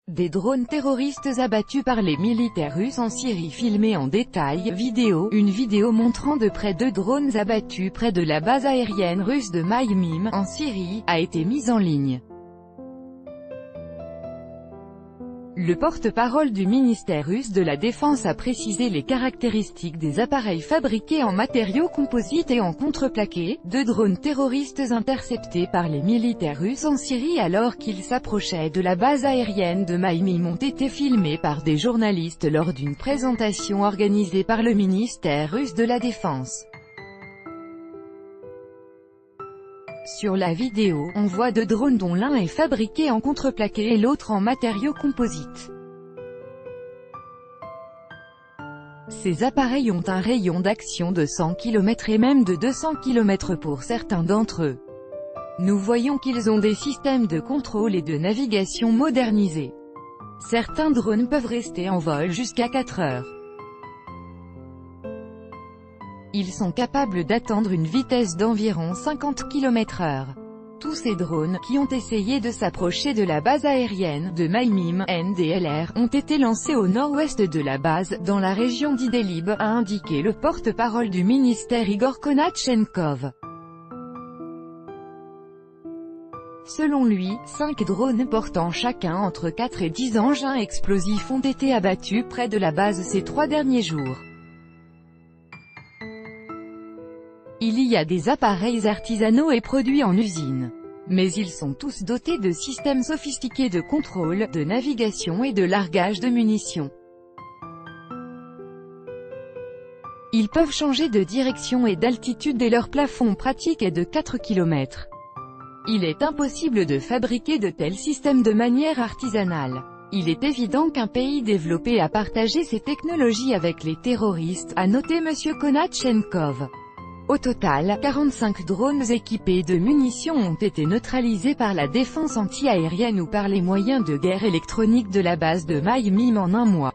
Des drones terroristes abattus par les militaires russes en Syrie filmés en détail vidéo. Une vidéo montrant de près 2 drones abattus près de la base aérienne russe de Maïmim, en Syrie, a été mise en ligne. Le porte-parole du ministère russe de la Défense a précisé les caractéristiques des appareils fabriqués en matériaux composites et en contreplaqué. 2 drones terroristes interceptés par les militaires russes en Syrie alors qu'ils s'approchaient de la base aérienne de Maïmim ont été filmés par des journalistes lors d'une présentation organisée par le ministère russe de la Défense. Sur la vidéo, on voit 2 drones dont l'un est fabriqué en contreplaqué et l'autre en matériaux composites. Ces appareils ont un rayon d'action de 100 km et même de 200 km pour certains d'entre eux. Nous voyons qu'ils ont des systèmes de contrôle et de navigation modernisés. Certains drones peuvent rester en vol jusqu'à 4 heures. Ils sont capables d'atteindre une vitesse d'environ 50 km/h. Tous ces drones, qui ont essayé de s'approcher de la base aérienne de Maïmim, NDLR, ont été lancés au nord-ouest de la base, dans la région d'Idlib, a indiqué le porte-parole du ministère Igor Konatchenkov. Selon lui, 5 drones portant chacun entre 4 et 10 engins explosifs ont été abattus près de la base ces 3 derniers jours. Il y a des appareils artisanaux et produits en usine. Mais ils sont tous dotés de systèmes sophistiqués de contrôle, de navigation et de largage de munitions. Ils peuvent changer de direction et d'altitude et leur plafond pratique est de 4 km. Il est impossible de fabriquer de tels systèmes de manière artisanale. Il est évident qu'un pays développé a partagé ses technologies avec les terroristes, a noté M. Konatchenkov. Au total, 45 drones équipés de munitions ont été neutralisés par la défense anti-aérienne ou par les moyens de guerre électronique de la base de Maïmim en un mois.